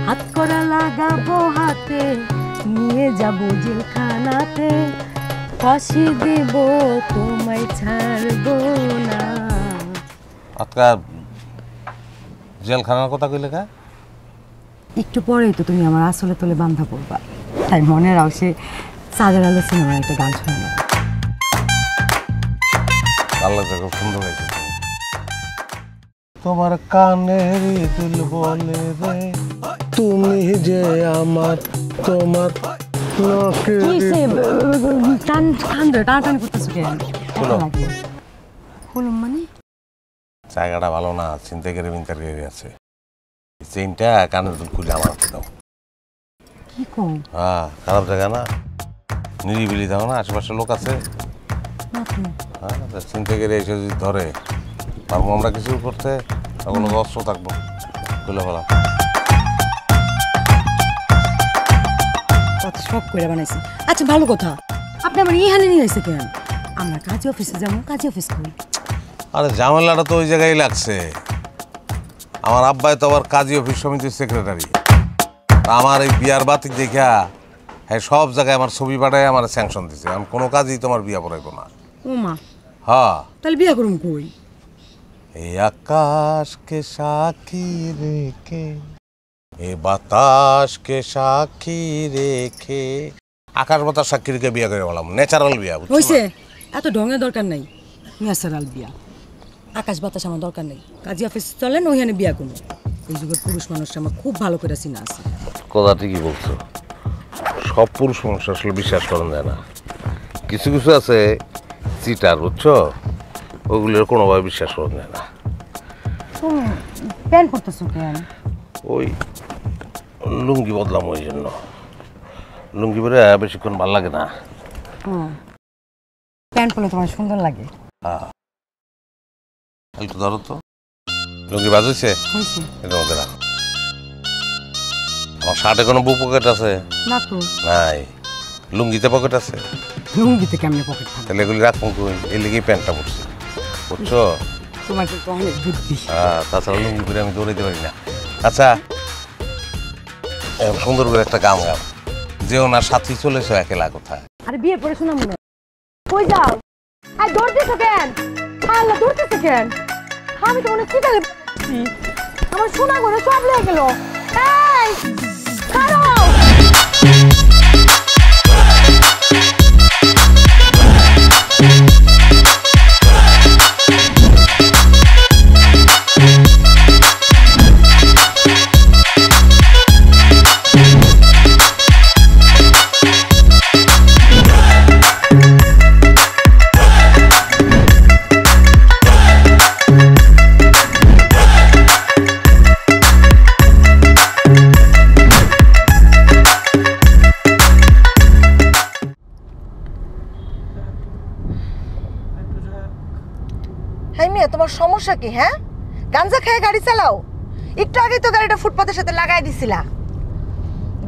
হাত করা লাগাবো হাতে, নিয়ে যাবো জেলখানাতে, ফাঁসি দেব তোমায় ছাড়বো না। আজকা জেলখানার কথা কইলে কা? একটু পরেই তো তুমি আমার আসলে তোলে বান্ধা পড়বা, তাই মনে রাও সে চাঁদের আলো সিনেমার একটা গান শুনে নেব। আল্লাহ খুব সুন্দর হয়েছে। তোমার কানের দুল বলে রে তুমি যে আমার, তোমার টানাটানি করতেছো কেন? মানে জায়গাটা ভালো না, চিন্তা করে আছে। চেইনটা কানের দুল খুলে আমার হাতে দাও। কি কম? হ্যাঁ, খারাপ জায়গা না, নিরিবিলি দাও না, আশেপাশে লোক আছে। হ্যাঁ, চিন্তা করে এসে যদি ধরে পারবো আমরা কিছু করতে, তখন অস্ত্র থাকবো, খুলে ফেলা। শখ করে বানাইছি। আচ্ছা ভালো কথা, আপনি আমার ইহানে নিয়ে আসছে কেন? আমরা কাজী অফিসে যাবো, কাজী অফিস করি। আরে ঝামেলাটা তো ওই জায়গায় লাগছে। আমার আব্বাই তো আবার কাজী অফিস সমিতির সেক্রেটারি। আমার এই বিয়ার বাতি দেখা হ্যাঁ সব জায়গায় আমার ছবি পাঠায় আমার স্যাংশন দিছে। আমি কোনো কাজই তোমার বিয়া পড়াইবো না। ও মা, হ্যাঁ তাহলে বিয়া করুম কই? এই আকাশকে সাক্ষী রেখে, এ বাতাসকে সাক্ষী রেখে, আকাশ বাতাস সাক্ষী রেখে বিয়া করে বললাম। ন্যাচারাল বিয়া হইছে, এত ঢঙের দরকার নাই। ন্যাচারাল বিয়া, আকাশ বাতাস আমার দরকার নেই। কাজী অফিস চলেন, ওইখানে বিয়া করবো। এই যুগের পুরুষ মানুষটা আমার খুব ভালো করে চিনা আছে। কথা ঠিকই বলছো, সব পুরুষ মানুষ আসলে বিশ্বাস করেন যায় না। কিছু কিছু আছে চিটার, বুঝছো, ওগুলোর কোনোভাবে বিশ্বাস করেন যায় না। প্যান্ট পরতেছো কেন? ওই লুঙ্গি বদলাম, ওই জন্য। লুঙ্গি পরে বেশিক্ষণ ভালো লাগে না। প্যান্ট পরলে তোমার সুন্দর লাগে। হ্যাঁ, একটু ধরো তো। লুঙ্গি বাজছে, এটার মধ্যে রাখো। আমার শার্টে কোনো বুক পকেট আছে? না তো। নাই। লুঙ্গিতে পকেট আছে? লুঙ্গিতে কেমনে পকেট থাকে? তাহলে এগুলি রাখবো কই? এই লেগেই প্যান্টটা পরছি, বুঝছো? তোমার তো অনেক বুদ্ধি। হ্যাঁ, তাছাড়া লুঙ্গি পরে আমি দৌড়াইতে পারি না। আচ্ছা, সুন্দর করে একটা গান গাও, যে ওনার সাথী চলেছে একলা কোথায়। আরে বিয়ের পরে শোনা মনে কই যাও? আই দৌড়তেছো কেন? আল্লাহ দৌড়তেছো কেন? আমি তো মনে চিটালে আমার শোনা করে সব লেগে গেল। এই খারাপ তোমার সমস্যা কি? হ্যাঁ, গাঞ্জা খেয়ে গাড়ি চালাও? একটু আগে তো গাড়িটা ফুটপাতের সাথে লাগাই দিছিলা।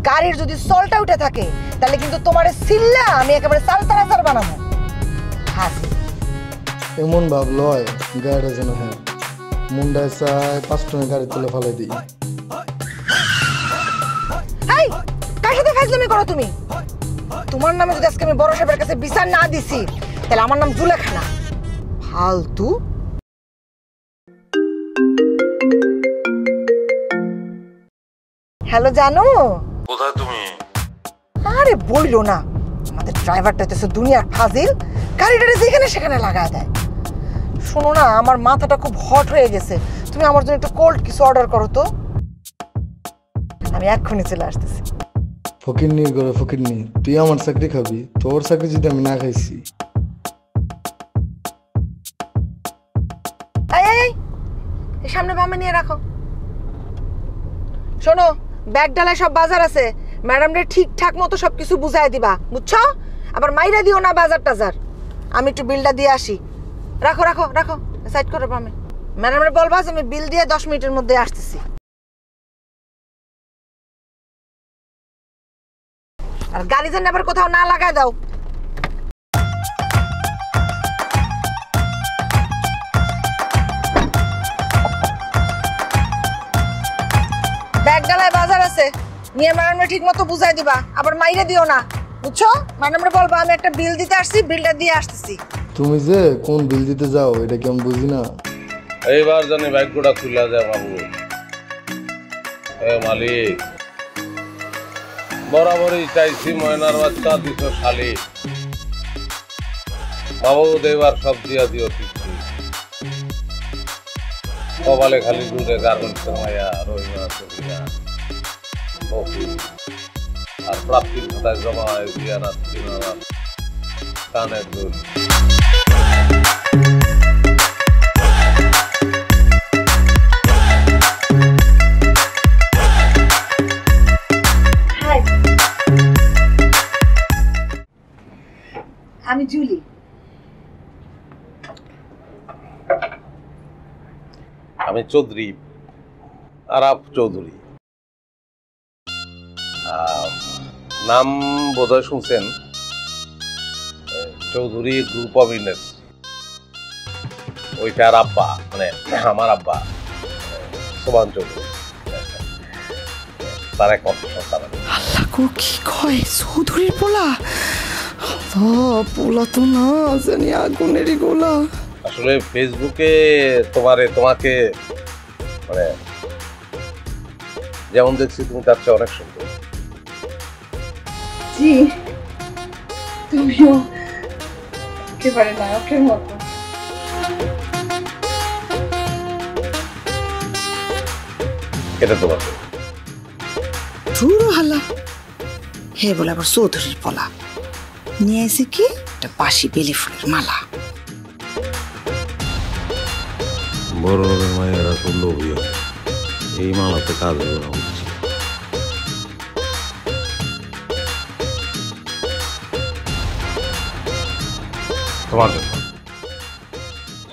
গাড়ির যদি সলটা উঠে থাকে তাহলে কিন্তু তোমারে সিল্লা আমি একেবারে সালতারাজার বানাবো। এমন ভাব লয় গাড়িটা যেন হ্যাঁ মুন্ডায় চায় 5 টনে গাড়ি তুলে ফেলে দিই। এই কার সাথে ফাজলামি করো তুমি? তোমার নামে যদি আজকে আমি বড় সাহেবের কাছে বিচার না দিছি তাহলে আমার নাম জুলেখা না। ফালতু। হ্যালো জানো, কোথায় তুমি? আরে বইলো না, আমাদের ড্রাইভারটা তো দুনিয়ার ফাজিল, গাড়িটা যেখানে সেখানে লাগায় দেয়। শোনো না, আমার মাথাটা খুব হট হয়ে গেছে, তুমি আমার জন্য একটু কোল্ড কিছু অর্ডার করো তো। আমি এক্ষুনি চলে আসতেছি। ফকিরনি করে ফকিরনি, তুই আমার চাকরি খাবি? তোর চাকরি যদি আমি না খাইছি। এই সামনে বামে নিয়ে রাখো। শোনো, ব্যাগ ডালায় সব বাজার আছে, ম্যাডামরে ঠিকঠাক মতো সবকিছু বুঝাই দিবা, বুঝছো? আবার মাইরা দিও না বাজার টাজার। আমি একটু বিলটা দিয়ে আসি। রাখো রাখো রাখো, সাইড করে বামে। ম্যাডামরে বলবা যে আমি বিল দিয়ে 10 মিনিটের মধ্যে আসতেছি। আর গাড়ি যেন আবার কোথাও না লাগায় দাও। ব্যাগ ডালায় বাজার আছে। আছে, নিয়ে ম্যাডামরে ঠিক মতো বুঝাই দিবা, আবার মাইরে দিও না, বুঝছো? ম্যাডামরে বলবা আমি একটা বিল দিতে আসছি, বিলটা দিয়ে আসতেছি। তুমি যে কোন বিল দিতে যাও এটা কি আমি বুঝি না। এইবার জানি ভাগ্যটা খুলে যায় বাবু। এ মালিক, বরাবরই চাইছি ময়নার বাচ্চা দিছ শালি, বাবু দেবার সব দিয়া দিও ঠিক কপালে খালি জুড়ে গার্মেন্টসের মায়া রহিমা সবিয়া বকু আর প্রাপ্তির খাতায় জমা হয় দিয়া রাত্রি কানের দুল। আমি জুলি। আমি চৌধুরী, আরাফ চৌধুরী। নাম বোধহয় শুনছেন, চৌধুরী গ্রুপ অফ ইন্ডাস্ট্রি। ওইটার আব্বা, মানে আমার আব্বা সোবান চৌধুরী, তার এক অর্থ সন্তান। আল্লাহ গো, কি কয় চৌধুরীর পোলা? পোলা তো না জানি আগুনেরই গোলা। আসলে ফেসবুকে তোমাকে মানে যেমন দেখছি তুমি তার চেয়ে অনেক সুন্দর। জি, তুমিও একেবারে নায়কের মতো। এটা তোমার ধুরো হালা, হে বলে আবার চৌধুরীর পোলা নিয়ে এসে কি একটা বাসি বেলি ফুলের মালা। বড় লোকের মায়েরা খুব লোভী, এই মালাতে কাজ হবে না বুঝছি। তোমার জন্য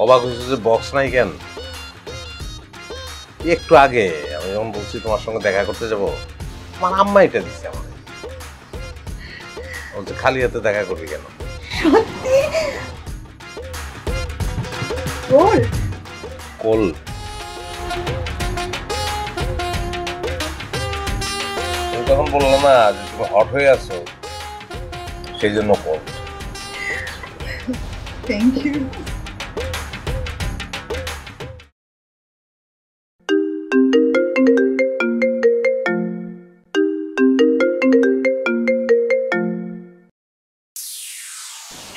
অবাক হচ্ছে যে বক্স নাই কেন? একটু আগে আমি যখন বলছি তোমার সঙ্গে দেখা করতে যাব, আমার আম্মা এটা দিচ্ছে আমাকে, বলছে খালি হাতে দেখা করবি কেন? সত্যি? কোল কোল তুমি তখন বললো না যে তুমি হট হয়ে আছো, সেই জন্য কোল। Thank you.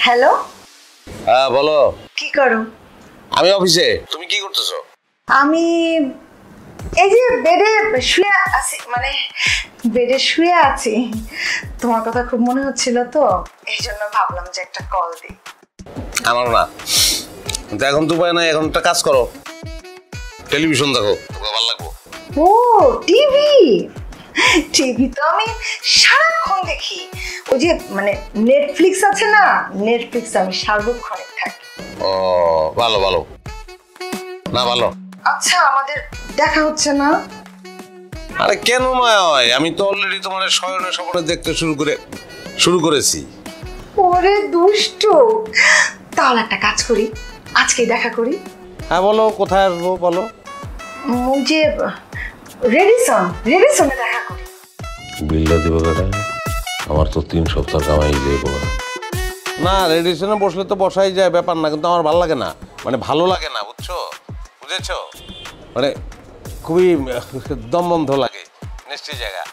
হ্যালো, হ্যাঁ বলো। কি করো? আমি অফিসে। তুমি কি করতেছো? আমি এই যে বেডে শুয়ে আছি, মানে বেডে শুয়ে আছি। তোমার কথা খুব মনে হচ্ছিল তো, এই জন্য ভাবলাম যে একটা কল দিই। আমারও না, কিন্তু এখন তো উপায় নাই, এখন একটা কাজ করো, টেলিভিশন দেখো, তোমার ভালো লাগবো। ও টিভি, টিভি তো আমি সারাক্ষণ দেখি। ওই যে মানে নেটফ্লিক্স আছে না, নেটফ্লিক্স আমি সার্বক্ষণিক থাকি। ও ভালো ভালো, না ভালো। আচ্ছা, আমাদের দেখা হচ্ছে না? আরে কেন নয় হয়, আমি তো অলরেডি তোমার শয়নে স্বপ্নে দেখতে শুরু করেছি। ওরে দুষ্টু, তাহলে একটা কাজ করি, আজকেই দেখা করি। হ্যাঁ বলো, কোথায় আসবো বলো? ওই যে রেডিসনে দেখা করি। বিলটা দিব কেটে, আমার তো 3 সপ্তাহ কামাই যাবো না। রেডিশনে বসলে তো বসাই যায়, ব্যাপার না, কিন্তু আমার ভালো লাগে না, মানে ভালো লাগে না, বুঝেছো? মানে খুবই দমবন্ধ লাগে, নিশ্চয়ই জায়গা।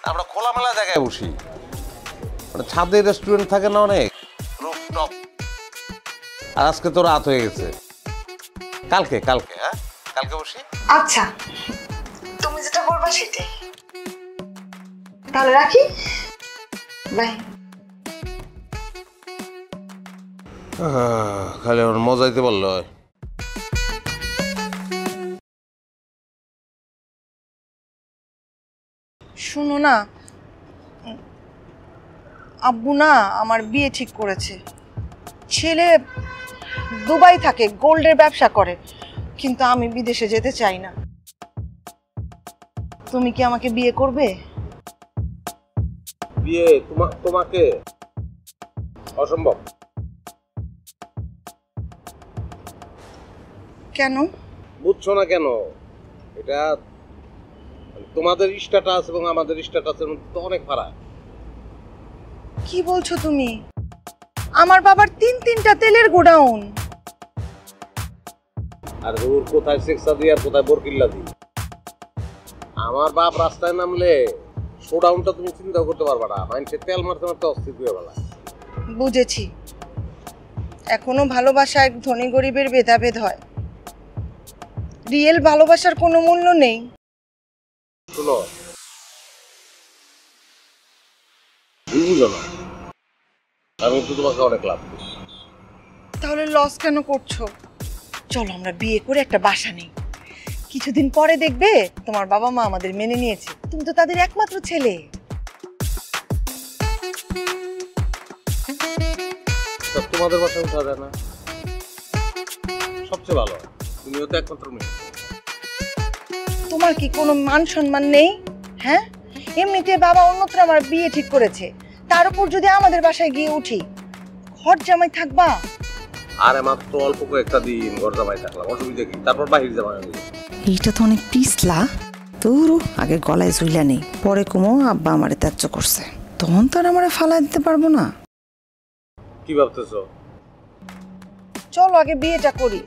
আমরা খোলামেলা জায়গায় বসি, মানে ছাদে রেস্টুরেন্ট থাকে না অনেক, রুফটপ। আর আজকে তো রাত হয়ে গেছে, কালকে হ্যাঁ কালকে বসি। আচ্ছা, তুমি যেটা বলবা সেটাই, তাহলে রাখি, বাই। খালি আমার মজাইতে পারলো হয়। শুনো না, আব্বু না আমার বিয়ে ঠিক করেছে। ছেলে দুবাই থাকে, গোল্ডের ব্যবসা করে, কিন্তু আমি বিদেশে যেতে চাই না। তুমি কি আমাকে বিয়ে করবে? বিয়ে তোমাকে? অসম্ভব। কেন? বুঝছো না কেন? এটা তোমাদের স্ট্যাটাস এবং আমাদের স্ট্যাটাসের মধ্যে তো অনেক ফারাক। কি বলছো তুমি? আমার বাবার 3-3টা তেলের গোডাউন। আর ওর কোথায় সেক্সা দি আর কোথায় বরকিল্লা দি। আমার বাপ রাস্তায় নামলে শোডাউনটা তুমি চিন্তা করতে পারবা না। মানুষের তেল মারতে মারতে অস্থির হয়ে গেল। বুঝেছি, এখনো ভালোবাসা এক ধনী গরিবের ভেদাভেদ হয়, রিয়েল ভালোবাসার কোনো মূল্য নেই। শুনো, বুঝলো না, আমি তো তোমাকে অনেক লাভ করি। তাহলে লস কেন করছো? চলো আমরা বিয়ে করে একটা বাসা নেই, কিছুদিন পরে দেখবে তোমার বাবা মা আমাদের মেনে নিয়েছে, তুমি তো তাদের একমাত্র ছেলে। তোমাদের বাসা উঠা যায় না, সবচেয়ে ভালো। তুমিও তো একমাত্র মেয়ে। তোমার কি কোনো মান সম্মান নেই? হ্যাঁ, এমনিতে বাবা অন্যত্র আমার বিয়ে ঠিক করেছে, তার উপর যদি আমাদের বাসায় গিয়ে উঠি, ঘর জামাই থাকবা? আরে মাত্র অল্প কয়েকটা দিন ঘর জামাই থাকলাম, অসুবিধা কি? তারপর বাহির জামাই। এইটা তো অনেক পিছলা। তোর আগে গলায় ঝুইলা নেই, পরে কুমো আব্বা আমারে ত্যায্য করছে, তখন তো আর আমারে ফালাই দিতে পারবো না। কি ভাবতেছো? চলো আগে বিয়েটা করি,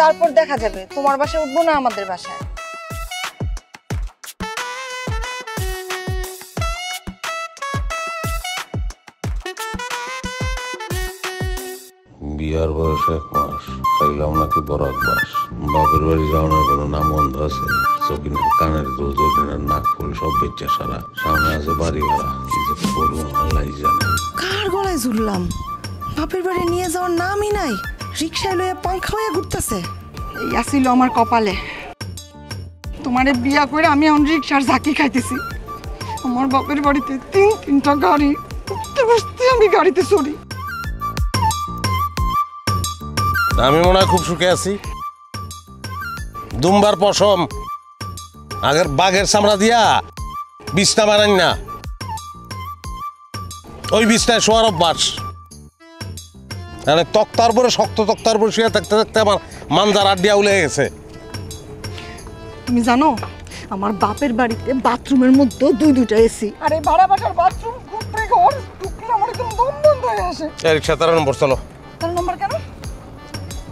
তারপর দেখা যাবে তোমার বাসায় উঠবো না আমাদের বাসায়। বিয়ার বয়স 1 মাস, খাইলাম নাকি বরাক বাস। বাপের বাড়ি যাওয়ার কোনো নাম বন্ধ আছে? চকিনের কানের দুল, চকিনের নাক ফুল সব বেচে সারা। সামনে আছে বাড়ি ভাড়া, কি যে করবো আল্লাহ জানে। কার গলায় ঝুললাম? বাপের বাড়ি নিয়ে যাওয়ার নামই নাই, রিক্সায় লইয়া পাংখা হয়ে ঘুরতেছে। এই আসিল আমার কপালে, তোমারে বিয়া করে আমি এখন রিক্সার ঝাঁকি খাইতেছি। আমার বাপের বাড়িতে 3-3টা গাড়ি, উঠতে বসতে আমি গাড়িতে চড়ি। আমি মনে হয় খুব সুখে আছি। দুমবার পশম, আগের বাঘের চামড়া দিয়া বিছনা বানাই না, ওই বিছনায় শোয়ার অভ্যাস। তক্তার পরে শক্ত তক্তার পরে শুয়ে থাকতে থাকতে আমার মানজার আড্ডিয়া উলে গেছে। তুমি জানো আমার বাপের বাড়িতে বাথরুমের মধ্যে 2-2টা এসি, আর এই ভাড়া বাসার বাথরুম ঘুরতে ঘর ঢুকলে আমার একদম দম বন্ধ হয়ে আসে। রিক্সা 13 নম্বর চলো। 13 নম্বর কেন?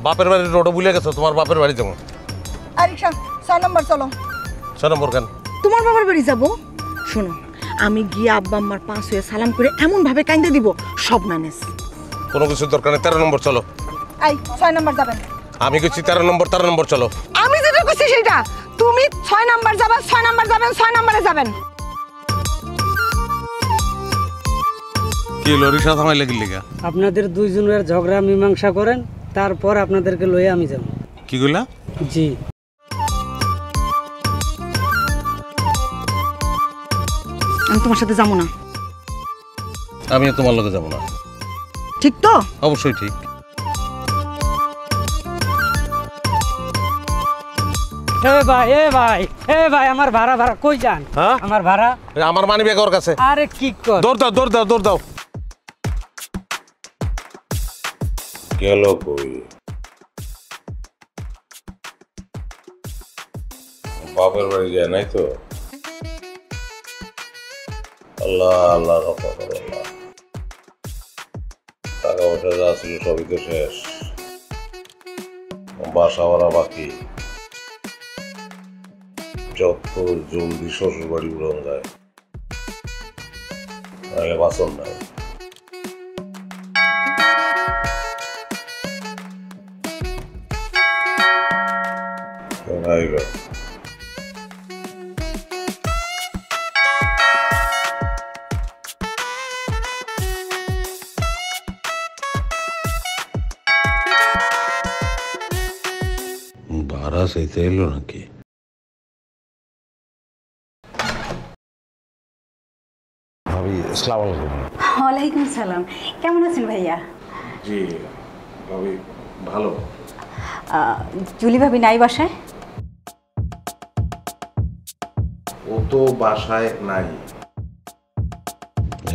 বাপের বাড়ির রোডও ভুলে গেছো, তোমার বাপের বাড়ি যাবো। আর রিক্সা 6 নম্বর চলো। 6 নম্বর কেন? তোমার বাবার বাড়ি যাব। শোনো, আমি গিয়ে আব্বা আম্মার পাঁচ হয়ে সালাম করে এমন ভাবে কাইন্দে দিব সব নানেস। কোনো কিছু দরকার নেই, 13 নম্বর চলো। এই 6 নম্বর যাবেন। আমি কইছি 13 নম্বর চলো। আমি যেটা কইছি সেটা, তুমি 6 নম্বর যাবা, 6 নম্বর যাবেন, 6 নম্বরে যাবেন। কি রিক্সা থামাই লাগিল লিগা? আপনাদের দুইজনের ঝগড়া মীমাংসা করেন, তারপর আপনাদেরকে লয়ে আমি যাব। কি কইলা? জি। আমি তোমার সাথে যাবো না। আমি তোমার লগে যাব না। ঠিক তো? অবশ্যই ঠিক। ভাই আমার ভাড়া কই যান? হ্যাঁ? আমার ভাড়া, আমার মানি ব্যাগ ওর কাছে। আরে কি কর? দৌড় দাও। গেল কই? বাপের বাড়ি যায় নাই তো? আল্লাহ রক্ষা করো। টাকা পয়সা যা ছিল সবই তো শেষ, বাসা ভাড়া বাকি। যত জলদি শ্বশুর বাড়ি উড়ান যায়, নাহলে বাসন নাই। ভাড়া চাইতে এলো নাকি? ভাবি আসসালামু আলাইকুম। ওয়ালাইকুম সালাম। কেমন আছেন ভাইয়া? জি ভাবি ভালো। জুলি ভাবি নাই বাসায়? ও তো বাসায় নাই।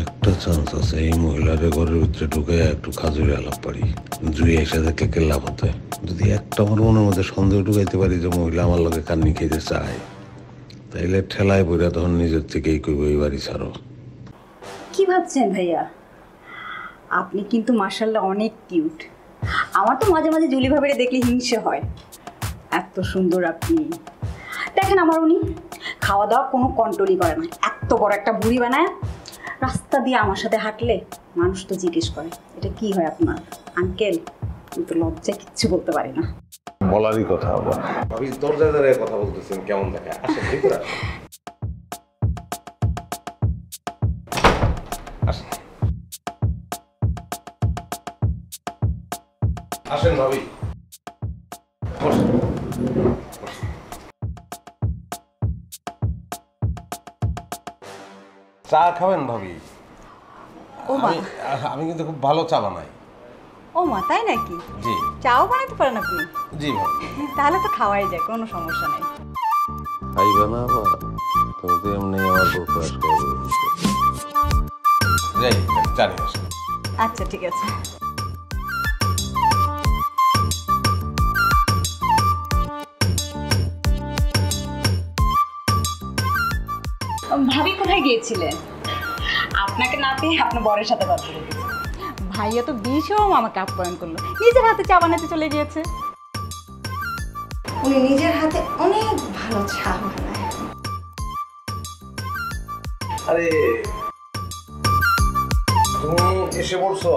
একটা চান্স আছে, এই মহিলার ঘরের ভিতরে ঢুকে একটু খাজুরে আলাপ পারি, জুই এসে দেখে কে লাভ হতে। যদি একটা আমার মনের মধ্যে সন্দেহ ঢুকাইতে পারি যে মহিলা আমার লগে কান্নি খেতে চায়, তাইলে ঠেলায় বইরা তখন নিজের থেকেই কইব এই বাড়ি ছাড়ো। কি ভাবছেন ভাইয়া? আপনি কিন্তু মাশাআল্লাহ অনেক কিউট। আমার তো মাঝে মাঝে জুলি ভাবিরে দেখলে হিংসে হয়, এত সুন্দর আপনি। দেখেন আমার উনি খাওয়া দাওয়া কোনো কন্ট্রোলই করে না, এত বড় একটা বুড়ি বানায় রাস্তা দিয়ে আমার সাথে হাঁটলে মানুষ তো জিজ্ঞেস করে এটা কি হয় আপনার আঙ্কেল, কিন্তু লজ্জায় কিচ্ছু বলতে পারি না। বলারই কথা আবার ভাবি দরজায় দাঁড়িয়ে কথা বলতেছেন কেমন দেখে? আসেন ভিতরে আসেন। আসেন ভাবি বসেন। চা খাবেন ভাবি? আমি কিন্তু খুব ভালো চা বানাই। ও মা, তাই নাকি? জি চাও বানাতে পারেন আপনি? জি ভাবি। তাহলে তো খাওয়াই যায়, কোনো সমস্যা নেই। খাইবা না আবার? তুমি তো এমনি আমার উপর প্রয়াস করে যাই জানি আসেন। আচ্ছা ঠিক আছে। ভাবি কোথায় গিয়েছিলেন? আপনাকে না পেয়ে আপনার বরের সাথে কথা বলেছি। ভাইয়া তো ভীষণ আমাকে আপ্যায়ন করলো, নিজের হাতে চা বানাতে চলে গিয়েছে। উনি নিজের হাতে অনেক ভালো চা বানায়। আরে তুমি এসে পড়ছো,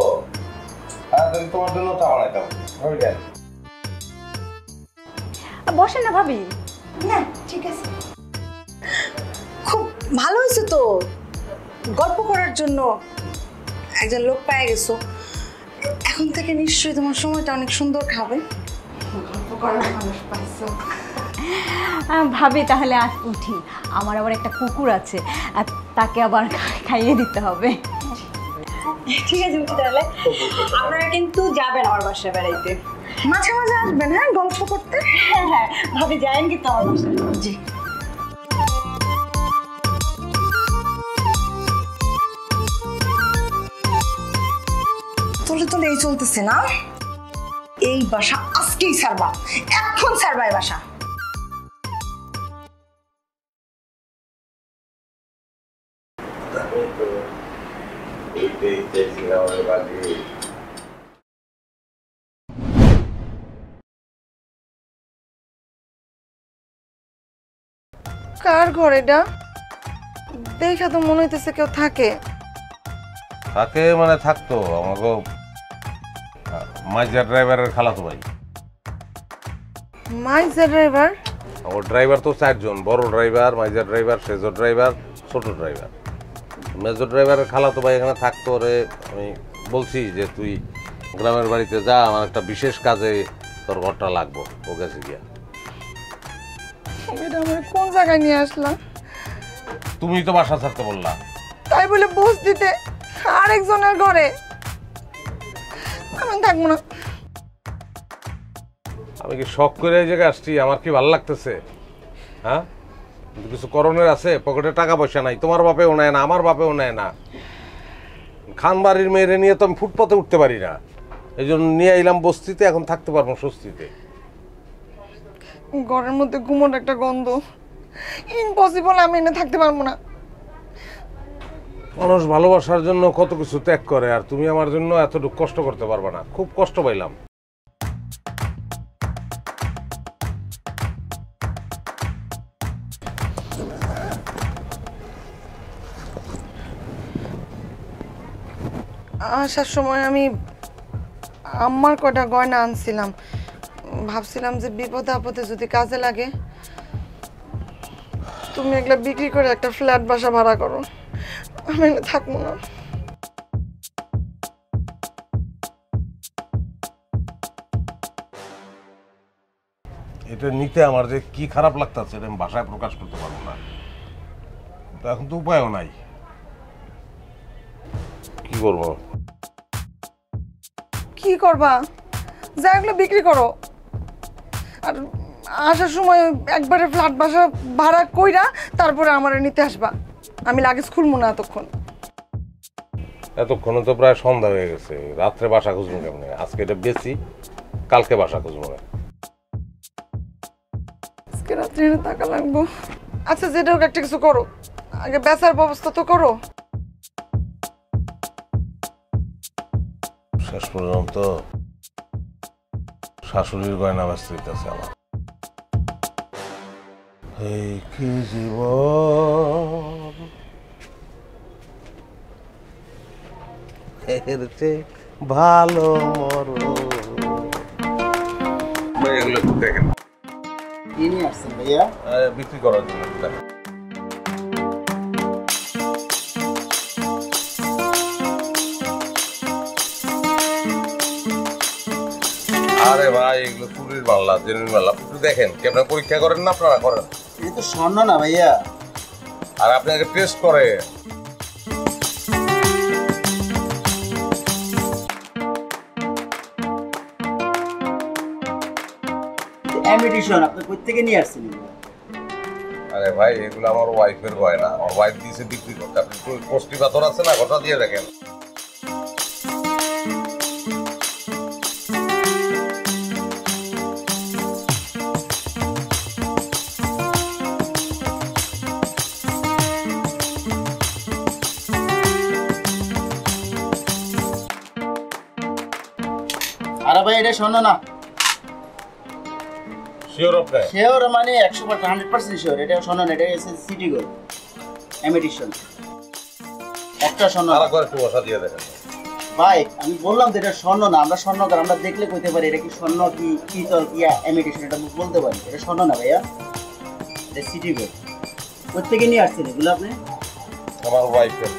তাড়াতাড়ি তোমার জন্য চা বানাইতাম। ভাবি দেন। বসেন না ভাবি। না ঠিক আছে। খুব ভালো হয়েছে তো, গল্প করার জন্য একজন লোক পেয়ে গেছো। এখন থেকে নিশ্চয়ই তোমার সময়টা অনেক সুন্দর খাবে। গল্প করার মানুষ পাইছো। ভাবি তাহলে আজ উঠি, আমার আবার একটা কুকুর আছে আর তাকে আবার খাইয়ে দিতে হবে। ঠিক আছে উঠি তাহলে। আপনারা কিন্তু যাবেন আমার বাসায় বেড়াইতে, মাঝে মাঝে আসবেন, হ্যাঁ, গল্প করতে। হ্যাঁ হ্যাঁ ভাবি যায়েন কিন্তু আমার বাসায়। জি। তোলে তোলে এই চলতেছে না, এই বাসা আজকেই ছাড়বা, এখন ছাড়বা এই বাসা। কার ঘর এটা? দেখা তো মনে হইতেছে কেউ থাকে। থাকে মানে থাকতো আমাকে মাইজার ড্রাইভারের খালাতো ভাই। মাইজা ড্রাইভার? আমার ড্রাইভার তো 4 জন, বড় ড্রাইভার, মাইজার ড্রাইভার, সেজো ড্রাইভার, ছোট ড্রাইভার। মেজর ড্রাইভারের খালাতো ভাই এখানে থাকতো। রে আমি বলছি যে তুই গ্রামের বাড়িতে যা, আমার একটা বিশেষ কাজে তোর ঘরটা লাগবো। ও গেছে গিয়া। এটা আমার কোন জায়গায় নিয়ে আসলাম? তুমি তো বাসা ছাড়তে বললা। তাই বলে বস দিতে আরেকজনের ঘরে? আমি থাকবো না। আমি কি শখ করে এই জায়গায় আসছি? আমার কি ভালো লাগতেছে? হ্যাঁ, কিন্তু কিছু করণের আছে। পকেটে টাকা পয়সা নাই, তোমার বাপেও নেয় না, আমার বাপেও নেয় না। খান বাড়ির মেয়েরে নিয়ে তো আমি ফুটপাতে উঠতে পারি না, এই জন্য নিয়ে এলাম বস্তিতে। এখন থাকতে পারবো স্বস্তিতে। ঘরের মধ্যে ঘুমোর একটা গন্ধ, ইম্পসিবল, আমি এনে থাকতে পারবো না। মানুষ ভালোবাসার জন্য কত কিছু ত্যাগ করে, আর তুমি আমার জন্য এতটুকু কষ্ট করতে পারবে না। খুব কষ্ট পাইলাম। আসার সময় আমি আমার কটা গয়না আনছিলাম, ভাবছিলাম যে বিপদে আপদে যদি কাজে লাগে। তুমি এগুলা বিক্রি করে একটা ফ্ল্যাট বাসা ভাড়া করো, আমি এখানে থাকবো না। এটা নিতে আমার যে কি খারাপ লাগতেছে এটা আমি ভাষায় প্রকাশ করতে পারবো না। তো এখন তো উপায়ও নাই, কি করবো? কি করবা? যা এগুলো বিক্রি করো, আর আসার সময় একবারে ফ্ল্যাট বাসা ভাড়া কইরা তারপরে আমার নিতে আসবা। আমি লাগেজ খুলবো না এতক্ষণ। এতক্ষণে তো প্রায় সন্ধ্যা হয়ে গেছে, রাত্রে বাসা খুঁজবো কেমনে? আজকে এটা বেশি, কালকে বাসা খুঁজবো না। আজকে রাত্রে এনে টাকা লাগবো। আচ্ছা যেটা হোক একটা কিছু করো, আগে বেচার ব্যবস্থা তো করো। শেষ পর্যন্ত শাশুড়ির গয়না ব্যস্ত দিতেছে আমার। এই কি জীবন, এর চেয়ে ভালো মরো। এগুলো একটু দেখেন, কি নিয়ে আসছেন ভাইয়া? বিক্রি করার জন্য একটু দেখেন। আরে ভাই এগুলো চুরির মাল্লা, জেনুইন মাল্লা, একটু দেখেন কি আপনারা পরীক্ষা করেন না? আপনারা করেন। এটা তো স্বর্ণ না ভাইয়া। আর আপনি আগে টেস্ট করে ইমিটেশন আপনি কই থেকে নিয়ে আসছেন? আরে ভাই এগুলো আমার ওয়াইফের গয়না, আমার ওয়াইফ দিয়েছে বিক্রি করতে। আপনি একটু কষ্টি পাথর আছে না, গোটা দিয়ে দেখেন। আরে ভাই এটা স্বর্ণ না। শিওর আপনি? শিওর মানে 100% শিওর এটা স্বর্ণ না, এটা হচ্ছে সিটি গোল্ড ইমিটেশন। একটা স্বর্ণ আর একটু বসা দিয়ে দেখেন। ভাই আমি বললাম তো এটা স্বর্ণ না, আমরা স্বর্ণকার, আমরা দেখলে কইতে পারি এটা কি স্বর্ণ কি পিতল কি ইমিটেশন, এটা বলতে পারি। এটা স্বর্ণ না ভাইয়া, এটা সিটি গোল্ড। কই থেকে নিয়ে আসছেন এগুলো আপনি? আমার ওয়াইফের।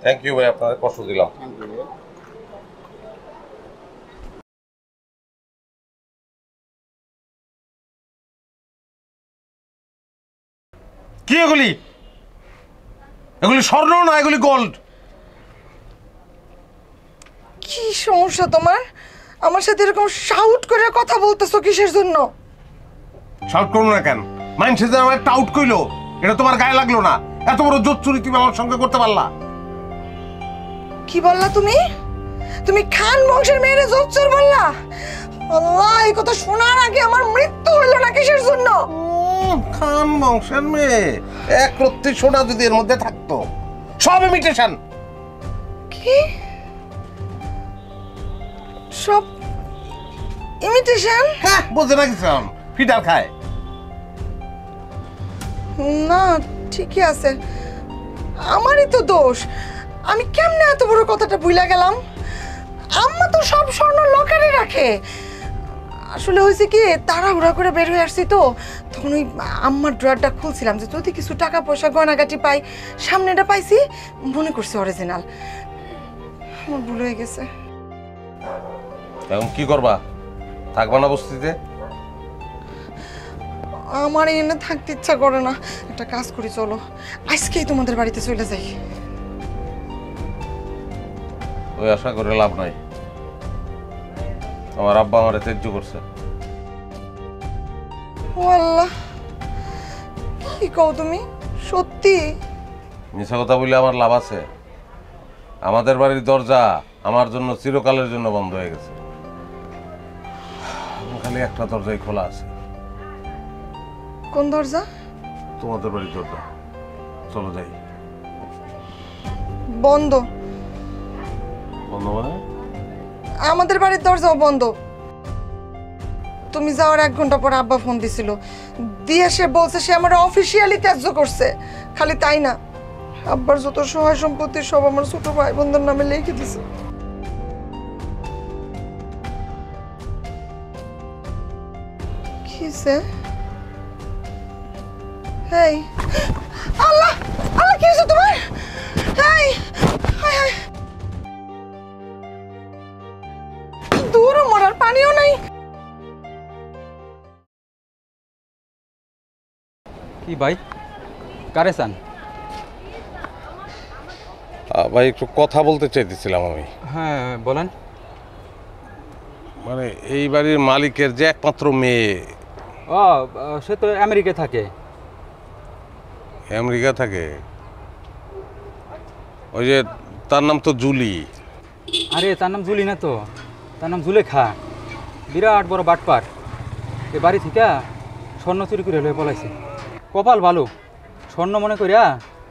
থ্যাংক ইউ ভাই, আপনাদের কষ্ট দিলাম। কি এগুলি? এগুলি স্বর্ণ না, এগুলি গোল্ড। কি সমস্যা তোমার? আমার সাথে এরকম শাউট করে কথা বলতেছো কিসের জন্য? শাউট করবো না কেন? মাইন্ডসে যে আমার টাউট কইলো, এটা তোমার গায়ে লাগলো না? এত বড় জোর চুরি তুমি আমার সঙ্গে করতে পারলা? কি বললা তুমি? তুমি খান বংশের মেয়েরে জোচ্চর বললা? আল্লাহ, এই কথা শোনার আগে আমার মৃত্যু হলো না কিসের জন্য? খান বংশের মেয়ে, এক রত্তি সোনা যদি এর মধ্যে থাকতো। সব ইমিটেশন। কি? সব ইমিটেশন? হ্যাঁ, বোঝে না কিছু, ফিটার খায়। না ঠিকই আছে, আমারই তো দোষ। আমি কেমনে এত বড় কথাটা ভুলে গেলাম? আম্মা তো সব স্বর্ণ লকারে রাখে। আসলে হয়েছে কি, তাড়াহুড়া করে বের হয়ে আসছি তো, তখন ওই আম্মার ড্রয়ারটা খুলছিলাম যে যদি কিছু টাকা পয়সা গয়নাগাটি পাই। সামনেটা পাইছি, মনে করছি অরিজিনাল। আমার ভুল হয়ে গেছে। এখন কি করবা? থাকবা না বস্তিতে? আমার এনে থাকতে ইচ্ছা করে না। একটা কাজ করি, চলো আজকেই তোমাদের বাড়িতে চলে যাই। ওই আশা করে লাভ নাই, আমার আব্বা আমার ত্যায্য করছে। ও আল্লাহ, কি কও তুমি? সত্যি? মিছা কথা বলে আমার লাভ আছে? আমাদের বাড়ির দরজা আমার জন্য চিরকালের জন্য বন্ধ হয়ে গেছে। খালি একটা দরজাই খোলা আছে। কোন দরজা? তোমাদের বাড়ির দরজা। চলো যাই। বন্ধ? বন্ধ মানে? আমাদের বাড়ির দরজাও বন্ধ। তুমি যাওয়ার 1 ঘন্টা পর আব্বা ফোন দিছিল, দিয়ে সে বলছে সে আমার অফিসিয়ালি ত্যায্য করছে। খালি তাই না, আব্বার যত সহায় সম্পত্তি সব আমার ছোট ভাই বোনদের নামে লিখে দিছে। কিসে? হেই আল্লাহ, আল্লাহ কি হয়েছে তোমার? হেই হায় হায়, দূর মরার পানিও নাই। কি ভাই, কারে চান? ভাই একটু কথা বলতে চাইতেছিলাম আমি। হ্যাঁ বলেন। মানে এই বাড়ির মালিকের যে একমাত্র মেয়ে। ও সে তো আমেরিকা থাকে। আমেরিকা থাকে? ওই যে তার নাম তো জুলি। আরে তার নাম জুলি না তো, তার নাম জুলেখা, বিরাট বড় বাটপার। এ বাড়ি থেকে স্বর্ণ চুরি করে লয়ে পলাইছে। কপাল ভালো, স্বর্ণ মনে করিয়া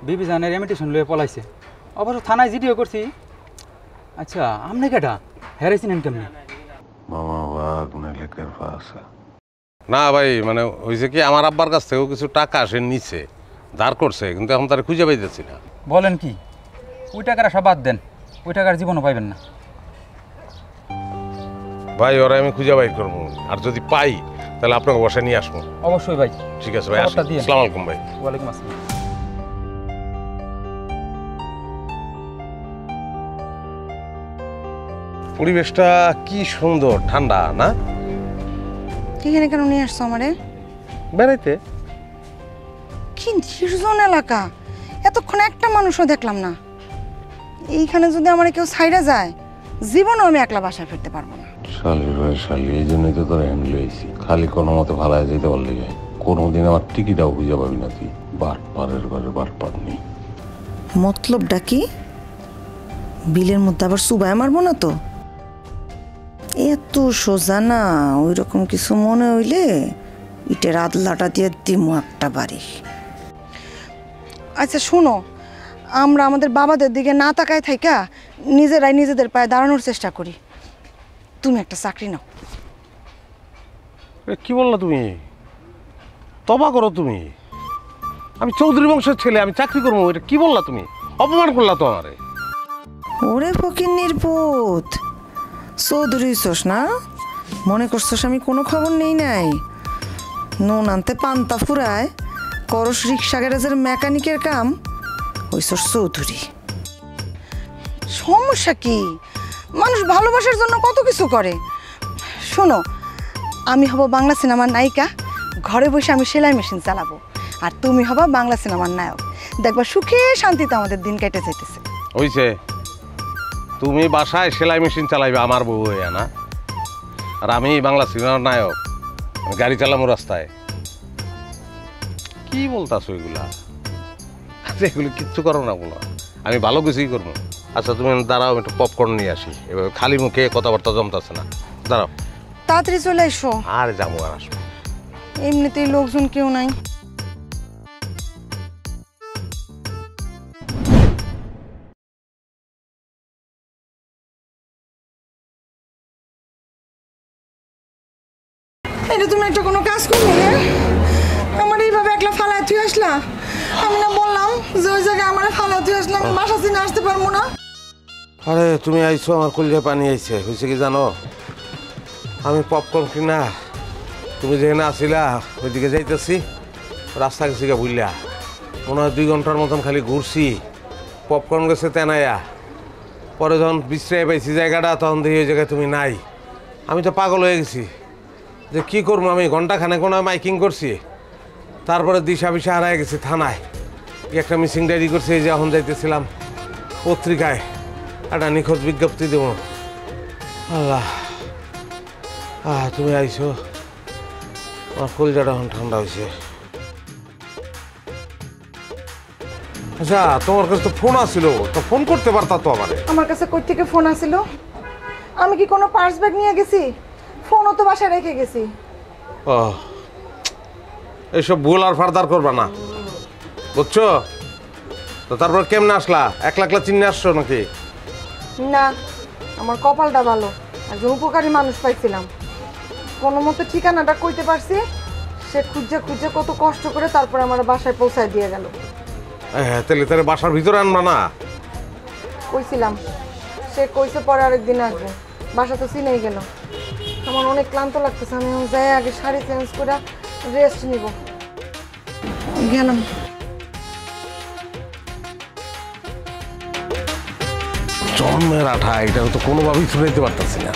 বিবি জানের ইমিটেশন লয়ে পলাইছে। অবশ্য থানায় জিডিও করছি। আচ্ছা আপনি কেটা হেরেছিলেন কেমনি? না ভাই, মানে হয়েছে কি, আমার আব্বার কাছ থেকেও কিছু টাকা আসে নিচে ধার করছে, কিন্তু এখন তারা খুঁজে পাইতেছি না। বলেন কি? ওই টাকাটা সব বাদ দেন, ওই টাকার জীবনও পাইবেন না। ভাই ওরা আমি খুঁজে বাইর করবো, আর যদি পাই তাহলে আপনাকে বসে নিয়ে আসবো। অবশ্যই ভাই। ঠিক আছে ভাই, আসি। আসসালামু আলাইকুম ভাই। ওয়ালাইকুম আসসালাম। পরিবেশটা কি সুন্দর, ঠান্ডা না? এখানে কেন নিয়ে আসছো আমারে? বেড়াইতে। কি নির্জন এলাকা, এতক্ষণ একটা মানুষও দেখলাম না। এইখানে যদি আমার কেউ ছাইড়া যায়, জীবনও আমি একলা বাসায় ফিরতে পারবো না। শালি ভাই শালি, এই জন্যই তো তোর হ্যান্ড লইছি। খালি কোনো মতে ভাড়ায় যেতে পারলি কোনোদিন আমার টিকিটাও খুঁজে পাবি না তুই। বাটপারের ঘরে বাটপার নেই। মতলবটা কি? বিলের মধ্যে আবার সুবায় মারবো না তো? এত সোজা না, ওই রকম কিছু মনে হইলে ইটের আদলাটা দিয়ে দিমু একটা বাড়ি। আচ্ছা শোনো, আমরা আমাদের বাবাদের দিকে না তাকায় থাইকা নিজেরাই নিজেদের পায়ে দাঁড়ানোর চেষ্টা করি। তুমি একটা চাকরি নাও। কি বললা তুমি? তবা করো তুমি। আমি চৌধুরী বংশের ছেলে, আমি চাকরি করবো, এটা কি বললা তুমি? অপমান করলা তো আমারে। ওরে ফকিন্নির পুত, চৌধুরী হইছস না? মনে করছস আমি কোনো খবর নেই নাই? নুন আনতে পান্তা ফুরায়, করস রিক্সা গ্যারেজের মেকানিকের কাম, হইছস চৌধুরী। সমস্যা কি? মানুষ ভালোবাসার জন্য কত কিছু করে। শোনো, আমি হব বাংলা সিনেমার নায়িকা, ঘরে বসে আমি সেলাই মেশিন চালাবো, আর তুমি হবা বাংলা সিনেমার নায়ক। দেখবা সুখে শান্তিতে আমাদের দিন কেটে যেতেছে। হইছে, তুমি বাসায় সেলাই মেশিন চালাইবে আমার বউ হইয়া না, আর আমি বাংলা সিনেমার নায়ক, আমি গাড়ি চালাবো রাস্তায়। কি বলতাছো এগুলা? এগুলো কিচ্ছু করো না, বলো আমি ভালো কিছুই করবো। আচ্ছা তুমি দাঁড়াও, একটু পপকর্ন নিয়ে আসি। এভাবে খালি মুখে কথাবার্তা জমতাছে না, দাঁড়াও। তাড়াতাড়ি চলে এসো। আর যাবো, আর আসবো। এমনিতেই লোকজন কেউ নাই। এটা তুমি একটা কোনো কাজ করবো না? আমার এইভাবে একলা ফালায় তুই আসলা? আমি না বললাম যে ওই জায়গায় আমার ফালায় তুই আসলাম, আমি বাসা চিনে আসতে পারবো না। আরে তুমি আইছো, আমার কলিজায় পানি আইছে। হয়েছে কি জানো, আমি পপকর্ন কিনা তুমি যেখানে আসিলা ওইদিকে যাইতেছি, রাস্তা গেছি গা বুঝলা, মনে হয় 2 ঘন্টার মতন খালি ঘুরছি। পপকর্ন গেছে তেনাইয়া, পরে যখন বিশ্রায় পাইছি জায়গাটা, তখন দেখি ওই জায়গায় তুমি নাই। আমি তো পাগল হয়ে গেছি যে কী করবো। আমি ঘন্টাখানে কোনো মাইকিং করছি, তারপরে দিশা বিশা হারায় গেছি থানায়। একটা মিসিং ডায়েরি করছি, এই যে এখন যাইতেছিলাম পত্রিকায় একটা নিখোঁজ বিজ্ঞপ্তি দেব। আল্লাহ, তুমি আইছো, আমার কলিজাটা এখন ঠান্ডা হয়েছে। আচ্ছা তোমার কাছে তো ফোন আসছিল, তো ফোন করতে পারতা তো আমারে। আমার কাছে কই থেকে ফোন আসিল? আমি কি কোনো পার্স ব্যাগ নিয়ে গেছি? ফোনও তো বাসায় রেখে গেছি। ও, এইসব ভুল আর ফার্দার করবা না, বুঝছো তো? তারপর কেমনে আসলা? একলা চিনে আসছো নাকি? না, আমার কপালটা ভালো, একজন উপকারী মানুষ পাইছিলাম। কোনো মতো ঠিকানাটা কইতে পারছি, সে খুঁজে খুঁজে কত কষ্ট করে তারপর আমার বাসায় পৌঁছায় দিয়ে গেল। হ্যাঁ, তাহলে বাসার ভিতরে আনবা না? কইছিলাম, সে কইছে পরে আরেকদিন আসবে। বাসা তো চিনেই গেল। আমার অনেক ক্লান্ত লাগতেছে, আমি যাই আগে শাড়ি চেঞ্জ করে রেস্ট নিব। গেলাম। জন্মের আঠা, এটা তো কোনোভাবেই ছুটাইতে পারতেছি না।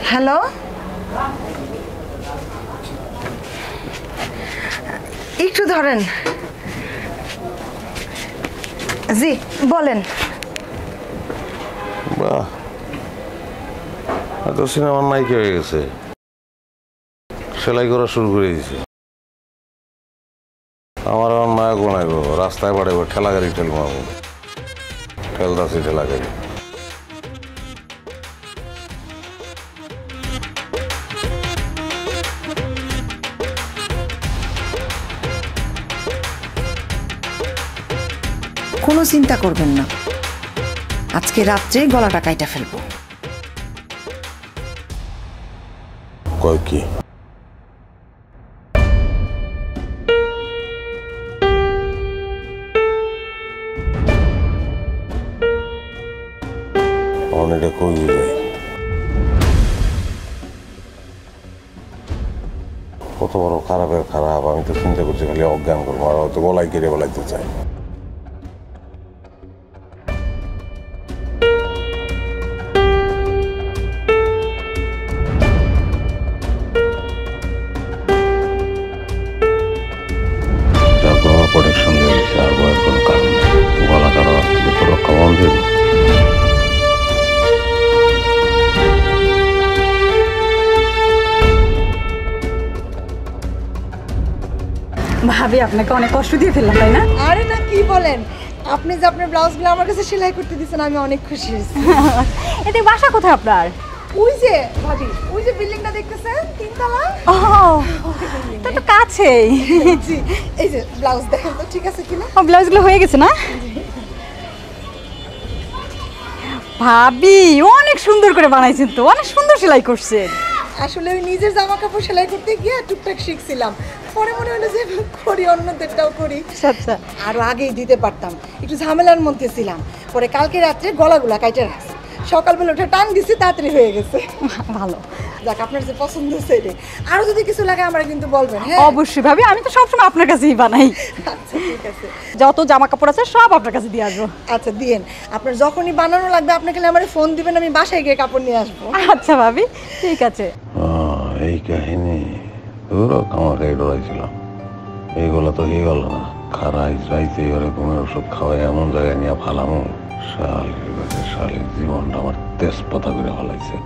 হ্যালো, একটু ধরেন। জি বলেন। হয়তো সিনেমার নায়িকা হয়ে গেছে, সেলাই করা শুরু করে দিয়েছে। আমার আমার নায়ক নায়ক রাস্তায় বাড়াবো, ঠেলা গাড়ি ঠেল মারবো, ঠেলদাসি ঠেলা গাড়ি। কোনো চিন্তা করবেন না, আজকে রাত্রে গলাটা কাইটা ফেলবো। কয় কি? অনেকটা কই যায়, কত বড় খারাপের খারাপ। আমি তো চিন্তা করছি খালি অজ্ঞান করবো, আর হয়তো গলায় কেড়ে বলাইতে চাই। প্রোটেকশন দিয়ে দিচ্ছে, আর ভয়ের কোনো কারণ নেই। গলা কারো থেকে তো রক্ষা বন্ধ। ভাবি আপনাকে অনেক কষ্ট দিয়ে ফেললাম, তাই না? আরে না, কি বলেন, আপনি যে আপনার ব্লাউজগুলো আমার কাছে সেলাই করতে দিয়েছেন, আমি অনেক খুশি হয়েছি। এতে বাসা কোথায় আপনার? ওই যে ভাবি, ওই যে বিল্ডিংটা দেখতেছেন, 3 তলা। ও, তা তো কাছেই। জি, এই যে ব্লাউজ দেখেন তো ঠিক আছে কিনা। ও, ব্লাউজগুলো হয়ে গেছে না? ভাবি অনেক সুন্দর করে বানাইছেন তো, অনেক সুন্দর সেলাই করছেন। আসলে ওই নিজের জামা কাপড় সেলাই করতে গিয়ে টুকটাক শিখছিলাম, পরে মনে হলো যে করি, অন্যদেরটাও করি। আচ্ছা, আরো আগেই দিতে পারতাম, একটু ঝামেলার মধ্যে ছিলাম। পরে কালকে রাত্রে গলাগুলা কাইটে রাখছি, সকালবেলা উঠে টান দিছি, তাড়াতাড়ি হয়ে গেছে। ভালো। যাক, আপনার যে পছন্দ সেরে আরো যদি কিছু লাগে আমার কিন্তু বলবেন। হ্যাঁ অবশ্যই ভাবি, আমি তো সবসময় আপনার কাছেই বানাই। আচ্ছা ঠিক আছে, যত জামা কাপড় আছে সব আপনার কাছে দিয়ে আসবো। আচ্ছা দিয়েন। আপনার যখনই বানানো লাগবে আপনি খালি আমার ফোন দিবেন, আমি বাসায় গিয়ে কাপড় নিয়ে আসবো। আচ্ছা ভাবি, ঠিক আছে। এই কাহিনী আমাকে ডরাইছিলাম, এইগুলো তো হয়ে গেল না। খারাই রাইতে ঘুমের ওষুধ খাওয়াই এমন জায়গায় নিয়ে ফালামো, শালির জীবনটা আমার তেজপাতা করে ফেলাইছে।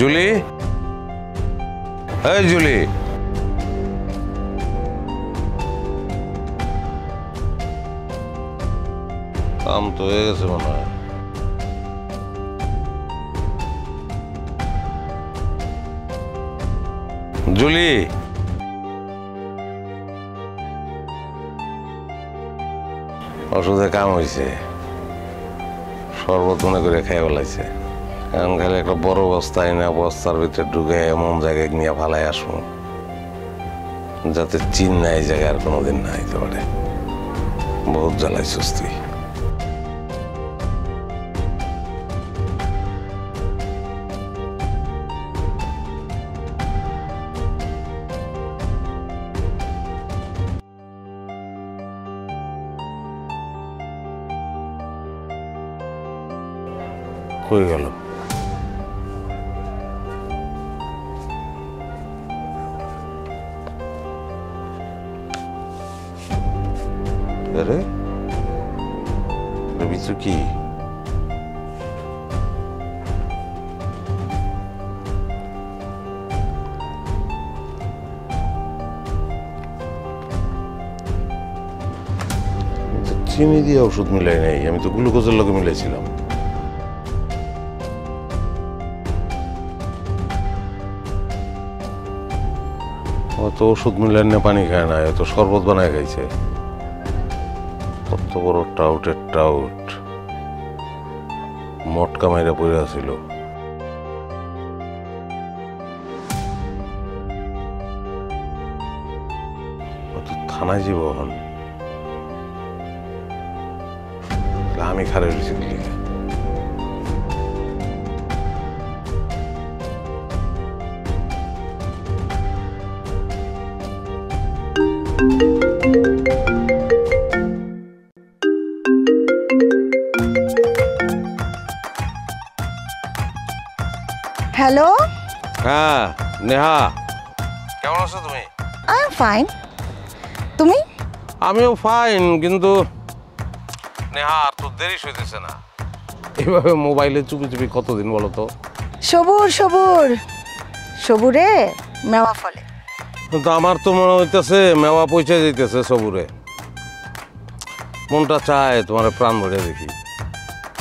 জুলি, এই জুলি, কাম তো হয়ে গেছে মনে হয়। জুলি, ওষুধে কাম হয়েছে, শরবত মনে করে খেয়ে ফেলাইছে। এখন খালি একটা বড় বস্তা এনে বস্তার ভিতরে ঢুকে এমন জায়গায় নিয়ে ফালাই আসবো যাতে চিন নাই জায়গায় আর কোনোদিন না হইতে পারে। বহুত জ্বালাইছিস তুই। কই গেল? আরে কিছু কি? চিনি দিয়ে ওষুধ মিলাই নাই, আমি তো গ্লুকোজের লগে মিলাইছিলাম। তো ওষুধ মিলান না, পানি খায় না, তো শরবত বানায় খাইছে। কত বড় টাউটের টাউট, মটকা মাইরা পড়ে আছিল। থানায় জীবন আমি খারে রয়েছি। হ্যালো, হ্যাঁ নেহা, কেমন আছো তুমি? I am fine. তুমি? আমিও ফাইন, কিন্তু নেহা আর তো দেরি হইতেছে না। এইভাবে মোবাইলে চুপি চুপি কতদিন বলো তো? সবুর সবুর সবুরে মেওয়া ফলে। কিন্তু আমার তো মনে হইতেছে মেওয়া পৌঁছে যাইতেছে সবুরে। মনটা চায় তোমার প্রাণ ভরে দেখি।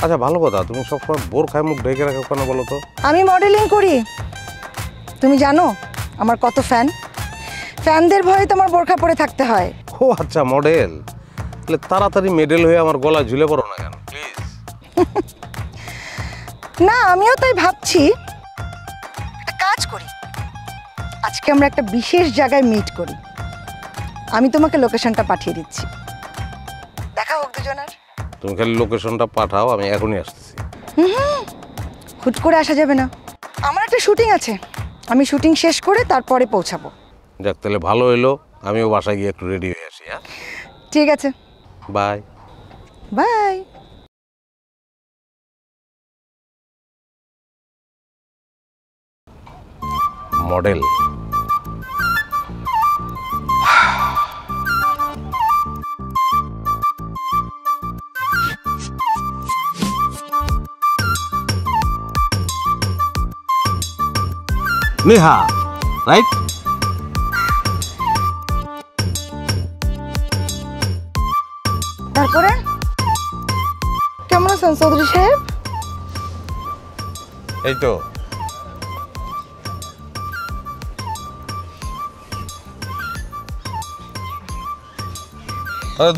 আচ্ছা ভালো কথা, তুমি সবসময় বোর খায় মুখ ঢেকে রাখো কেন বলো তো? আমি মডেলিং করি, তুমি জানো আমার কত ফ্যান। ফ্যানদের ভয়ে তোমার বোরখা পরে থাকতে হয়। ও আচ্ছা, মডেল। তাহলে তাড়াতাড়ি মেডেল হয়ে আমার গলায় ঝুলে পড়ো না কেন প্লিজ? না, আমিও তাই ভাবছি। একটা কাজ করি, আজকে আমরা একটা বিশেষ জায়গায় মিট করি। আমি তোমাকে লোকেশনটা পাঠিয়ে দিচ্ছি, দেখা হোক দুজনের। তুমি খালি লোকেশনটা পাঠাও, আমি এখনই আসতেছি। হুট করে আসা যাবে না, আমার একটা শুটিং আছে। আমি শুটিং শেষ করে তারপরে পৌঁছাবো। যাক, তাহলে ভালো হইলো। আমিও বাসায় গিয়ে একটু রেডি হয়ে আসি। হ্যাঁ, ঠিক আছে, bye bye. Model. Neha, right? তারপরে কেমন আছেন চৌধুরী সাহেব? এই তো।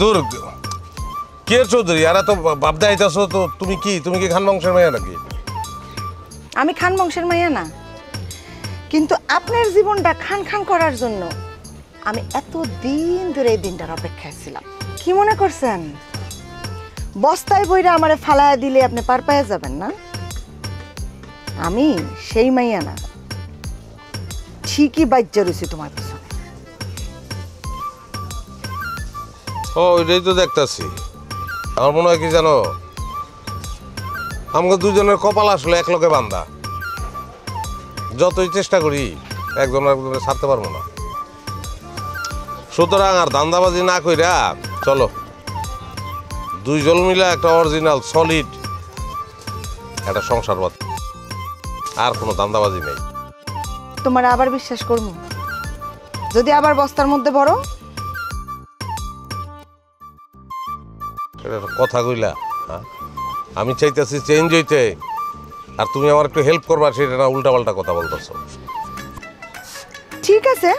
দূর কে চৌধুরী? আর তো বাপদা আইতাছো তো। তুমি কি খান বংশের মেয়ে নাকি? আমি খান বংশের মাইয়া না, কিন্তু আপনার জীবনটা খান খান করার জন্য আমি এত দিন ধরে এই দিনটার অপেক্ষায় ছিলাম। কি মনে করছেন বস্তায় বইরা আমারে ফালায়া দিলে আপনি পার পায়ে যাবেন না? আমি সেই মাইয়া না, ঠিকই বাজ্যা রয়েছি তোমার পিছনে। ও, ওইটাই তো দেখতেছি। আমার মনে হয় কি জানো, আমাকে দুজনের কপাল আসলে এক লোকে বান্ধা। যতই চেষ্টা করি একজন আরেকজনের ছাড়তে পারবো না। সুতরাং আর ধান্দাবাজি না কইরা চলো দুইজন মিলে একটা অরিজিনাল সলিড একটা সংসার বাদ, আর কোনো ধান্দাবাজি নেই। তোমার আবার বিশ্বাস করবো যদি আবার বস্তার মধ্যে বড়? এটা একটা কথা কইলা? হ্যাঁ, আমি চাইতেছি চেঞ্জ হইতে, আর তুমি আমার একটু হেল্প করবা, সেটা না উল্টাপাল্টা কথা বলতেছো। ঠিক আছে,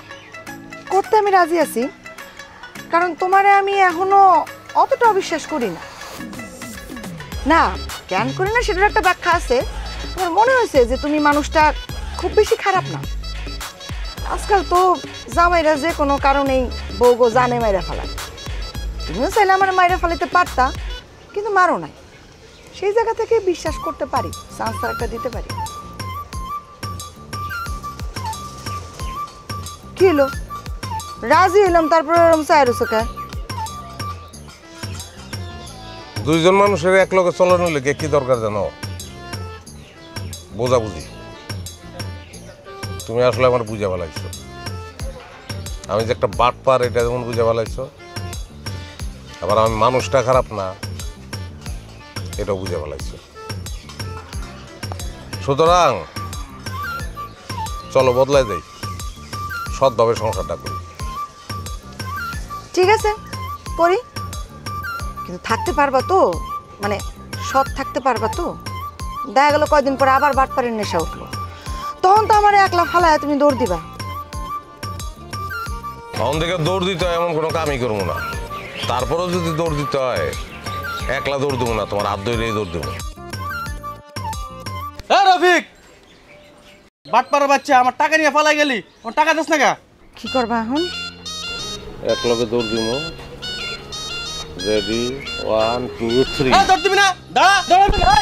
করতে আমি রাজি আছি, কারণ তোমারে আমি এখনো অতটা অবিশ্বাস করি না। না, কেন করি না সেটার একটা ব্যাখ্যা আছে। আমার মনে হয়েছে যে তুমি মানুষটা খুব বেশি খারাপ না। আজকাল তো জামাইরা যে কোনো কারণেই বউগো জানে মাইরা ফেলায়। তুমিও চাইলে আমার মাইরা ফেলাইতে পারতা, কিন্তু মারো নাই। সেই জায়গা থেকে বিশ্বাস করতে পারি, চান্স একটা দিতে পারি। কি হলো, রাজি হইলাম তারপরে ওরকম চায়ের চোখে? দুইজন মানুষের এক লগে চলানো লেগে কি দরকার জানো? বোঝাবুঝি। তুমি আসলে আমার বুঝে ফেলাইছো। আমি যে একটা বাটপার এটা যেমন বুঝে ফেলাইছো, আবার আমি মানুষটা খারাপ না এটাও বুঝে ফেলাইছো। সুতরাং চলো বদলাই দেই, সৎভাবে সংসারটা করি। ঠিক আছে, করি, কিন্তু থাকতে পারবা তো? মানে সৎ থাকতে পারবা তো? দেখা গেল কয়দিন পরে আবার বাটপারের নেশা উঠলো, তখন তো আমার একলা ফালায় তুমি দৌড় দিবা। তখন থেকে দৌড় দিতে হয় এমন কোনো কামই করবো না। তারপরেও যদি দৌড় দিতে হয়, একলা দৌড় দেবো না, তোমার হাত ধরেই দৌড় দেবো। হ্যাঁ রফিক, বাটপাড়ার বাচ্চা, আমার টাকা নিয়ে পালাই গেলি, আমার টাকা দিস না কা? কি করবা এখন? এক লগে দৌড় দিব। রেডি, 1 2 3। দৌড় দিবি না, দাঁড়া দাঁড়া।